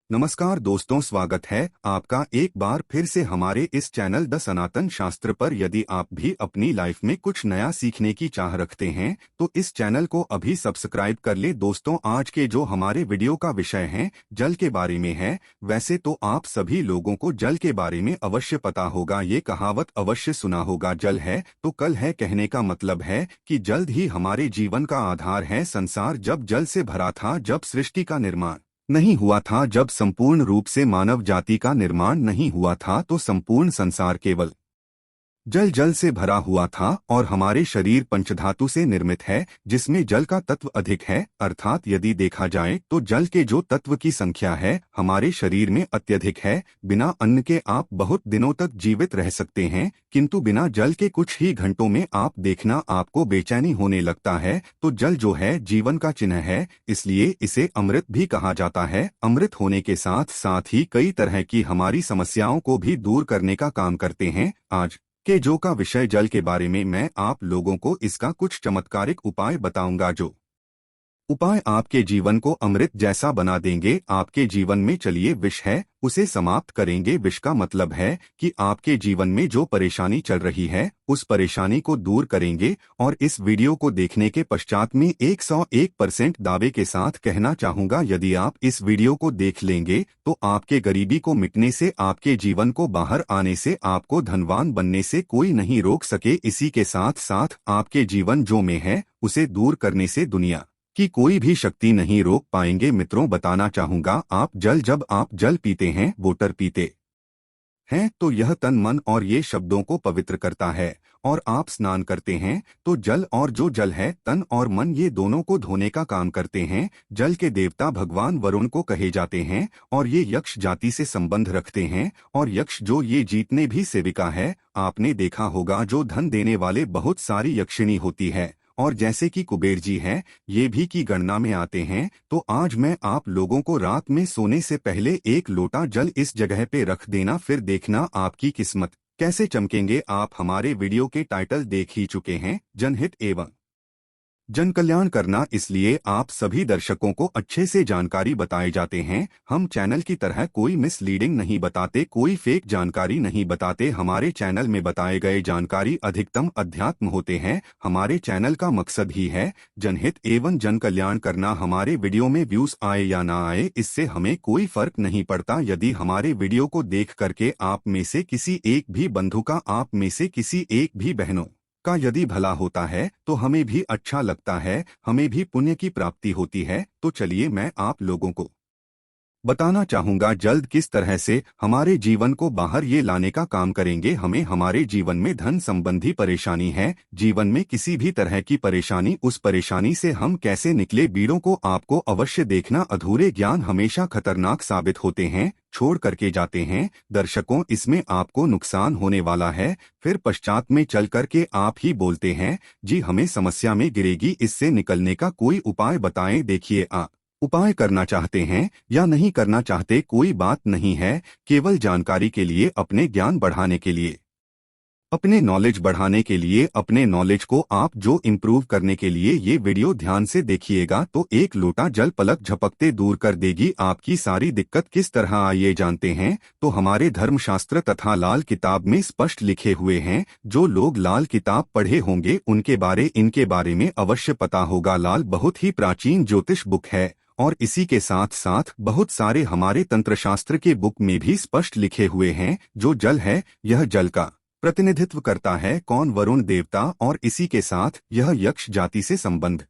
नमस्कार दोस्तों, स्वागत है आपका एक बार फिर से हमारे इस चैनल द सनातन शास्त्र पर। यदि आप भी अपनी लाइफ में कुछ नया सीखने की चाह रखते हैं तो इस चैनल को अभी सब्सक्राइब कर ले। दोस्तों, आज के जो हमारे वीडियो का विषय है जल के बारे में है। वैसे तो आप सभी लोगों को जल के बारे में अवश्य पता होगा, ये कहावत अवश्य सुना होगा, जल है तो कल है। कहने का मतलब है कि जल्द ही हमारे जीवन का आधार है। संसार जब जल से भरा था, जब सृष्टि का निर्माण नहीं हुआ था, जब संपूर्ण रूप से मानव जाति का निर्माण नहीं हुआ था, तो संपूर्ण संसार केवल जल जल से भरा हुआ था। और हमारे शरीर पंचधातु से निर्मित है, जिसमें जल का तत्व अधिक है। अर्थात यदि देखा जाए तो जल के जो तत्व की संख्या है हमारे शरीर में अत्यधिक है। बिना अन्न के आप बहुत दिनों तक जीवित रह सकते हैं, किंतु बिना जल के कुछ ही घंटों में आप देखना आपको बेचैनी होने लगता है। तो जल जो है जीवन का चिन्ह है, इसलिए इसे अमृत भी कहा जाता है। अमृत होने के साथ साथ ही कई तरह की हमारी समस्याओं को भी दूर करने का काम करते हैं। आज के जो का विषय जल के बारे में मैं आप लोगों को इसका कुछ चमत्कारिक उपाय बताऊंगा, जो उपाय आपके जीवन को अमृत जैसा बना देंगे। आपके जीवन में चलिए विष है उसे समाप्त करेंगे। विष का मतलब है कि आपके जीवन में जो परेशानी चल रही है उस परेशानी को दूर करेंगे। और इस वीडियो को देखने के पश्चात में 101% दावे के साथ कहना चाहूंगा, यदि आप इस वीडियो को देख लेंगे तो आपके गरीबी को मिटने से, आपके जीवन को बाहर आने से, आपको धनवान बनने से कोई नहीं रोक सके। इसी के साथ साथ आपके जीवन जो में है उसे दूर करने से दुनिया कि कोई भी शक्ति नहीं रोक पाएंगे। मित्रों, बताना चाहूंगा, जब आप जल पीते हैं, वाटर पीते हैं, तो यह तन मन और ये शब्दों को पवित्र करता है। और आप स्नान करते हैं तो जल और जो जल है, तन और मन, ये दोनों को धोने का काम करते हैं। जल के देवता भगवान वरुण को कहे जाते हैं और ये यक्ष जाति से संबंध रखते हैं। और यक्ष जो ये जीतने भी सेविका है, आपने देखा होगा जो धन देने वाले बहुत सारी यक्षिणी होती है, और जैसे कि कुबेर जी हैं, ये भी की गणना में आते हैं। तो आज मैं आप लोगों को रात में सोने से पहले एक लोटा जल इस जगह पे रख देना, फिर देखना आपकी किस्मत कैसे चमकेंगे। आप हमारे वीडियो के टाइटल देख ही चुके हैं, जनहित एवं जन कल्याण करना, इसलिए आप सभी दर्शकों को अच्छे से जानकारी बताए जाते हैं। हम चैनल की तरह कोई मिसलीडिंग नहीं बताते, कोई फेक जानकारी नहीं बताते। हमारे चैनल में बताए गए जानकारी अधिकतम अध्यात्म होते हैं। हमारे चैनल का मकसद ही है जनहित एवं जन कल्याण करना। हमारे वीडियो में व्यूज आए या ना आए, इससे हमें कोई फर्क नहीं पड़ता। यदि हमारे वीडियो को देख करके आप में से किसी एक भी बंधु का, आप में से किसी एक भी बहनों का यदि भला होता है तो हमें भी अच्छा लगता है, हमें भी पुण्य की प्राप्ति होती है। तो चलिए मैं आप लोगों को बताना चाहूंगा जल्द किस तरह से हमारे जीवन को बाहर ये लाने का काम करेंगे। हमें हमारे जीवन में धन संबंधी परेशानी है, जीवन में किसी भी तरह की परेशानी, उस परेशानी से हम कैसे निकले, बीड़ों को आपको अवश्य देखना। अधूरे ज्ञान हमेशा खतरनाक साबित होते हैं, छोड़ करके जाते हैं। दर्शकों, इसमें आपको नुकसान होने वाला है। फिर पश्चात में चल करके आप ही बोलते हैं जी हमें समस्या में गिरेगी, इससे निकलने का कोई उपाय बताएं। देखिए, उपाय करना चाहते हैं या नहीं करना चाहते कोई बात नहीं है, केवल जानकारी के लिए, अपने ज्ञान बढ़ाने के लिए, अपने नॉलेज बढ़ाने के लिए, अपने नॉलेज को आप जो इम्प्रूव करने के लिए ये वीडियो ध्यान से देखिएगा तो एक लोटा जल पलक झपकते दूर कर देगी आपकी सारी दिक्कत। किस तरह आइए जानते हैं। तो हमारे धर्मशास्त्र तथा लाल किताब में स्पष्ट लिखे हुए हैं। जो लोग लाल किताब पढ़े होंगे इनके बारे में अवश्य पता होगा। लाल बहुत ही प्राचीन ज्योतिष बुक है और इसी के साथ साथ बहुत सारे हमारे तंत्रशास्त्र के बुक में भी स्पष्ट लिखे हुए हैं। जो जल है, यह जल का प्रतिनिधित्व करता है कौन? वरुण देवता। और इसी के साथ यह यक्ष जाति से संबंध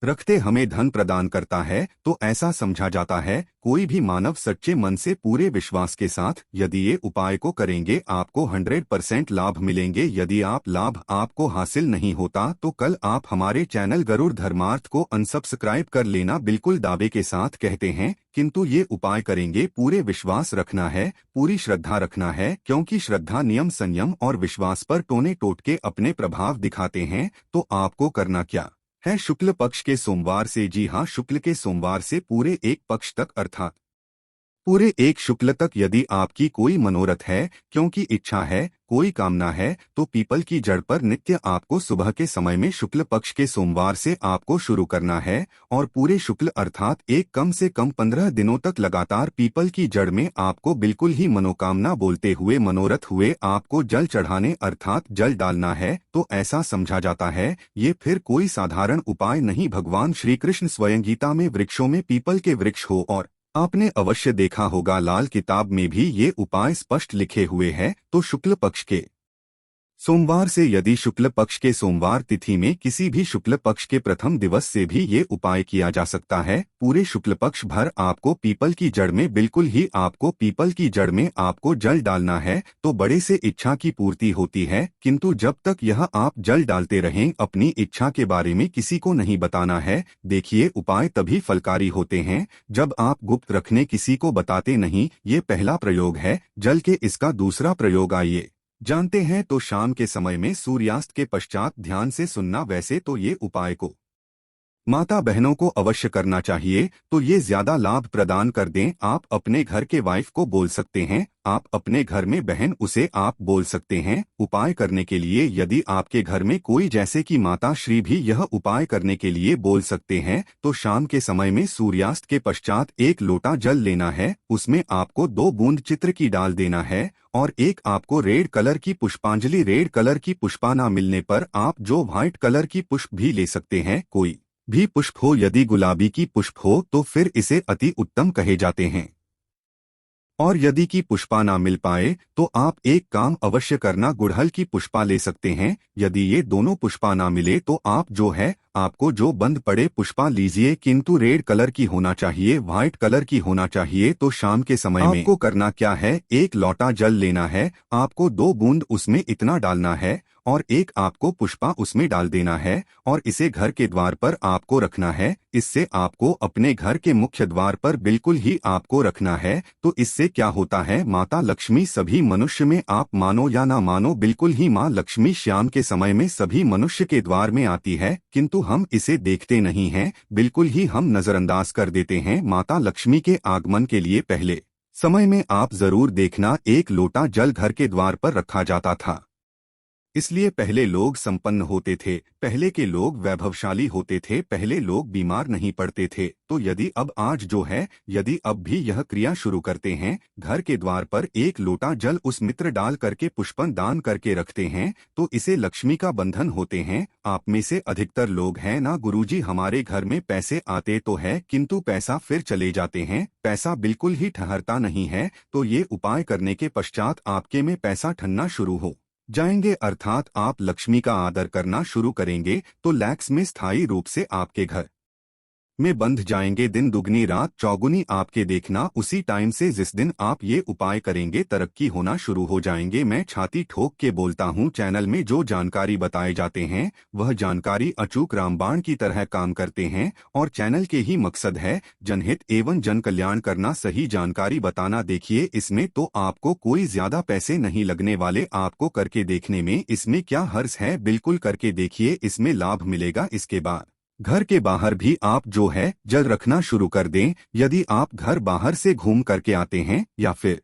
रखते हमें धन प्रदान करता है। तो ऐसा समझा जाता है कोई भी मानव सच्चे मन से, पूरे विश्वास के साथ यदि ये उपाय को करेंगे, आपको 100% लाभ मिलेंगे। यदि लाभ आपको हासिल नहीं होता तो कल आप हमारे चैनल गरुड़ धर्मार्थ को अनसब्सक्राइब कर लेना, बिल्कुल दावे के साथ कहते हैं। किंतु ये उपाय करेंगे, पूरे विश्वास रखना है, पूरी श्रद्धा रखना है, क्योंकि श्रद्धा, नियम, संयम और विश्वास पर टोने टोटके अपने प्रभाव दिखाते हैं। तो आपको करना क्या है? शुक्ल पक्ष के सोमवार से, जी हाँ, शुक्ल के सोमवार से पूरे एक पक्ष तक, अर्थात पूरे एक शुक्ल तक यदि आपकी कोई मनोरथ है, क्योंकि इच्छा है, कोई कामना है, तो पीपल की जड़ पर नित्य आपको सुबह के समय में शुक्ल पक्ष के सोमवार से आपको शुरू करना है और पूरे शुक्ल अर्थात एक कम से कम 15 दिनों तक लगातार पीपल की जड़ में आपको बिल्कुल ही मनोकामना बोलते हुए मनोरथ हुए आपको जल चढ़ाने अर्थात जल डालना है। तो ऐसा समझा जाता है ये फिर कोई साधारण उपाय नहीं, भगवान श्री कृष्ण स्वयं गीता में वृक्षों में पीपल के वृक्ष हो और आपने अवश्य देखा होगा लाल किताब में भी ये उपाय स्पष्ट लिखे हुए हैं। तो शुक्ल पक्ष के सोमवार से यदि शुक्ल पक्ष के सोमवार तिथि में किसी भी शुक्ल पक्ष के प्रथम दिवस से भी ये उपाय किया जा सकता है। पूरे शुक्ल पक्ष भर आपको पीपल की जड़ में बिल्कुल ही आपको पीपल की जड़ में आपको जल डालना है। तो बड़े से इच्छा की पूर्ति होती है, किंतु जब तक यह आप जल डालते रहें अपनी इच्छा के बारे में किसी को नहीं बताना है। देखिए उपाय तभी फलकारी होते हैं जब आप गुप्त रखने किसी को बताते नहीं। ये पहला प्रयोग है जल के। इसका दूसरा प्रयोग आइए जानते हैं। तो शाम के समय में सूर्यास्त के पश्चात ध्यान से सुनना। वैसे तो ये उपाय को माता बहनों को अवश्य करना चाहिए, तो ये ज्यादा लाभ प्रदान कर दें। आप अपने घर के वाइफ को बोल सकते हैं, आप अपने घर में बहन उसे आप बोल सकते हैं उपाय करने के लिए। यदि आपके घर में कोई जैसे कि माता श्री भी यह उपाय करने के लिए बोल सकते हैं। तो शाम के समय में सूर्यास्त के पश्चात एक लोटा जल लेना है, उसमें आपको 2 बूंद चित्र की डाल देना है और एक आपको रेड कलर की पुष्पांजलि। रेड कलर की पुष्पा ना मिलने पर आप जो व्हाइट कलर की पुष्प भी ले सकते हैं, कोई भी पुष्प हो। यदि गुलाबी की पुष्प हो तो फिर इसे अति उत्तम कहे जाते हैं। और यदि की पुष्पा ना मिल पाए तो आप एक काम अवश्य करना, गुड़हल की पुष्पा ले सकते हैं। यदि ये दोनों पुष्पा ना मिले तो आप जो है आपको जो बंद पड़े पुष्पा लीजिए, किंतु रेड कलर की होना चाहिए, व्हाइट कलर की होना चाहिए। तो शाम के समय में आपको करना क्या है, एक लोटा जल लेना है, आपको 2 बूंद उसमें इतना डालना है और एक आपको पुष्पा उसमें डाल देना है और इसे घर के द्वार पर आपको रखना है। इससे आपको अपने घर के मुख्य द्वार पर बिल्कुल ही आपको रखना है। तो इससे क्या होता है, माता लक्ष्मी सभी मनुष्य में, आप मानो या ना मानो, बिल्कुल ही माँ लक्ष्मी शाम के समय में सभी मनुष्य के द्वार में आती है, किंतु हम इसे देखते नहीं हैं, बिल्कुल ही हम नजरअंदाज कर देते हैं। माता लक्ष्मी के आगमन के लिए पहले समय में आप जरूर देखना एक लोटा जल घर के द्वार पर रखा जाता था। इसलिए पहले लोग संपन्न होते थे, पहले के लोग वैभवशाली होते थे, पहले लोग बीमार नहीं पड़ते थे। तो यदि अब आज जो है, यदि अब भी यह क्रिया शुरू करते हैं, घर के द्वार पर एक लोटा जल उस मित्र डाल करके पुष्पन दान करके रखते हैं, तो इसे लक्ष्मी का बंधन होते हैं। आप में से अधिकतर लोग हैं ना, गुरुजी हमारे घर में पैसे आते तो है किंतु पैसा फिर चले जाते हैं, पैसा बिल्कुल ही ठहरता नहीं है। तो ये उपाय करने के पश्चात आपके में पैसा ठनना शुरू हो जाएंगे, अर्थात आप लक्ष्मी का आदर करना शुरू करेंगे। तो लैक्स में स्थायी रूप से आपके घर में बंध जाएंगे। दिन दुगनी रात चौगुनी आपके देखना। उसी टाइम से जिस दिन आप ये उपाय करेंगे तरक्की होना शुरू हो जाएंगे। मैं छाती ठोक के बोलता हूँ, चैनल में जो जानकारी बताए जाते हैं वह जानकारी अचूक रामबाण की तरह काम करते हैं और चैनल के ही मकसद है जनहित एवं जन कल्याण करना, सही जानकारी बताना। देखिए इसमें तो आपको कोई ज्यादा पैसे नहीं लगने वाले, आपको करके देखने में इसमें क्या हर्ज है, बिल्कुल करके देखिए, इसमें लाभ मिलेगा। इसके बाद घर के बाहर भी आप जो है जल रखना शुरू कर दें। यदि आप घर बाहर से घूम करके आते हैं या फिर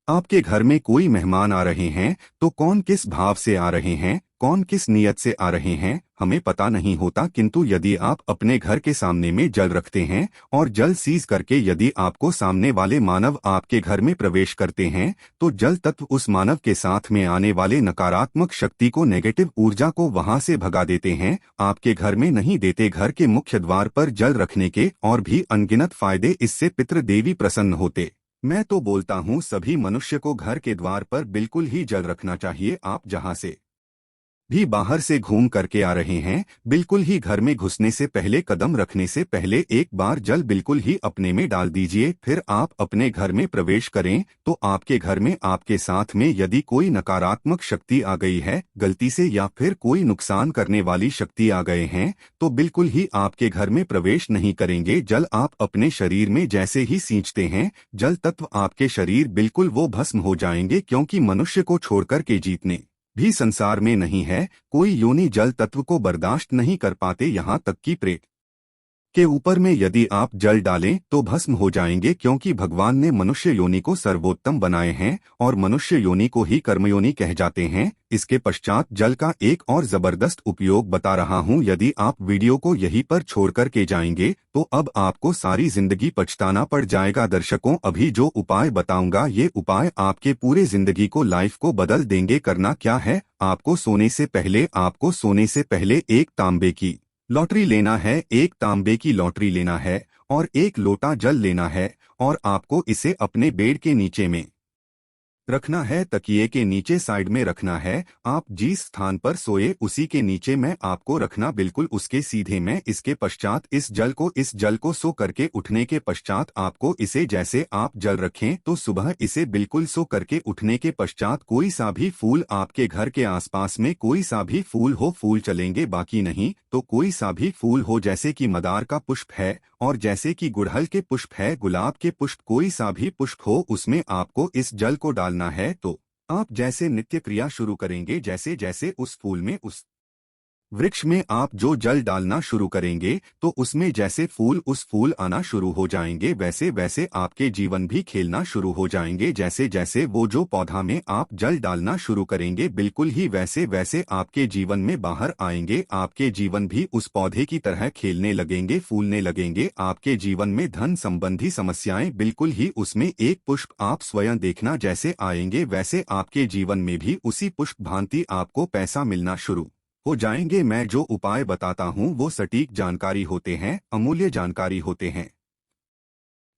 आपके घर में कोई मेहमान आ रहे हैं, तो कौन किस भाव से आ रहे हैं, कौन किस नियत से आ रहे हैं, हमें पता नहीं होता। किंतु यदि आप अपने घर के सामने में जल रखते हैं और जल सीज करके यदि आपको सामने वाले मानव आपके घर में प्रवेश करते हैं, तो जल तत्व उस मानव के साथ में आने वाले नकारात्मक शक्ति को, नेगेटिव ऊर्जा को वहां से भगा देते हैं, आपके घर में नहीं देते। घर के मुख्य द्वार पर जल रखने के और भी अनगिनत फायदे, इससे पितृदेवी प्रसन्न होते। मैं तो बोलता हूँ सभी मनुष्य को घर के द्वार पर बिल्कुल ही जल रखना चाहिए। आप जहाँ से भी बाहर से घूम करके आ रहे हैं, बिल्कुल ही घर में घुसने से पहले, कदम रखने से पहले एक बार जल बिल्कुल ही अपने में डाल दीजिए। फिर आप अपने घर में प्रवेश करें तो आपके घर में आपके साथ में यदि कोई नकारात्मक शक्ति आ गई है गलती से, या फिर कोई नुकसान करने वाली शक्ति आ गए हैं, तो बिल्कुल ही आपके घर में प्रवेश नहीं करेंगे। जल आप अपने शरीर में जैसे ही सींचते हैं, जल तत्व आपके शरीर बिल्कुल वो भस्म हो जाएंगे, क्योंकि मनुष्य को छोड़कर के जीतने भी संसार में नहीं है कोई योनि जल तत्व को बर्दाश्त नहीं कर पाते, यहाँ तक कि प्रेत के ऊपर में यदि आप जल डालें तो भस्म हो जाएंगे, क्योंकि भगवान ने मनुष्य योनि को सर्वोत्तम बनाए हैं और मनुष्य योनि को ही कर्मयोनि कह जाते हैं। इसके पश्चात जल का एक और जबरदस्त उपयोग बता रहा हूं। यदि आप वीडियो को यहीं पर छोड़ कर के जाएंगे तो अब आपको सारी जिंदगी पछताना पड़ जाएगा। दर्शकों, अभी जो उपाय बताऊंगा ये उपाय आपके पूरे जिंदगी को, लाइफ को बदल देंगे। करना क्या है, आपको सोने से पहले एक तांबे की लॉटरी लेना है, एक तांबे की लॉटरी लेना है और एक लोटा जल लेना है और आपको इसे अपने बेड के नीचे में रखना है, तकिए के नीचे साइड में रखना है। आप जिस स्थान पर सोए उसी के नीचे में आपको रखना, बिल्कुल उसके सीधे में। इसके पश्चात इस जल को सो करके उठने के पश्चात आपको इसे, जैसे आप जल रखें तो सुबह इसे बिल्कुल सो करके उठने के पश्चात कोई सा भी फूल, आपके घर के आसपास में कोई सा भी फूल हो, फूल चलेंगे, बाकी नहीं तो कोई सा भी फूल हो, जैसे कि मदार का पुष्प है और जैसे कि गुड़हल के पुष्प है, गुलाब के पुष्प, कोई सा भी पुष्प हो, उसमें आपको इस जल को डालना है। तो आप जैसे नित्य क्रिया शुरू करेंगे, जैसे जैसे उस फूल में, उस वृक्ष में आप जो जल डालना शुरू करेंगे तो उसमें जैसे उस फूल आना शुरू हो जाएंगे, वैसे वैसे आपके जीवन भी खेलना शुरू हो जाएंगे। जैसे जैसे वो जो पौधा में आप जल डालना शुरू करेंगे, बिल्कुल ही वैसे वैसे आपके जीवन में बाहर आएंगे। आपके जीवन भी उस पौधे की तरह खेलने लगेंगे, फूलने लगेंगे। आपके जीवन में धन संबंधी समस्याएं बिल्कुल ही उसमें एक पुष्प आप स्वयं देखना जैसे आएंगे, वैसे आपके जीवन में भी उसी पुष्प भांति आपको पैसा मिलना शुरू हो जाएंगे। मैं जो उपाय बताता हूँ वो सटीक जानकारी होते हैं, अमूल्य जानकारी होते हैं।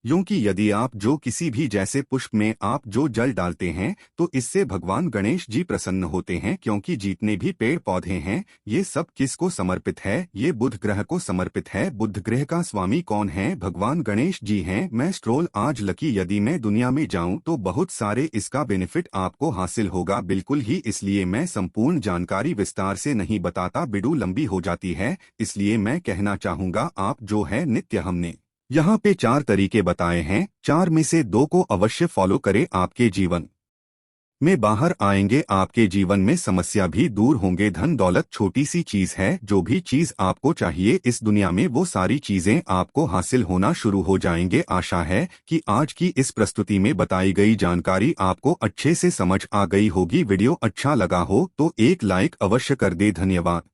क्योंकि यदि आप जो किसी भी जैसे पुष्प में आप जो जल डालते हैं तो इससे भगवान गणेश जी प्रसन्न होते हैं, क्योंकि जितने भी पेड़ पौधे हैं ये सब किसको समर्पित है, ये बुध ग्रह को समर्पित है। बुध ग्रह का स्वामी कौन है, भगवान गणेश जी हैं। मैं स्ट्रोल आज लकी, यदि मैं दुनिया में जाऊं तो बहुत सारे इसका बेनिफिट आपको हासिल होगा, बिल्कुल ही। इसलिए मैं संपूर्ण जानकारी विस्तार से नहीं बताता, वीडियो लंबी हो जाती है, इसलिए मैं कहना चाहूंगा आप जो है नित्य, हमने यहाँ पे 4 तरीके बताए हैं, 4 में से 2 को अवश्य फॉलो करें, आपके जीवन में बाहर आएंगे, आपके जीवन में समस्या भी दूर होंगे। धन दौलत छोटी सी चीज है, जो भी चीज आपको चाहिए इस दुनिया में वो सारी चीजें आपको हासिल होना शुरू हो जाएंगे। आशा है कि आज की इस प्रस्तुति में बताई गई जानकारी आपको अच्छे से समझ आ गई होगी। वीडियो अच्छा लगा हो तो एक लाइक अवश्य कर दे। धन्यवाद।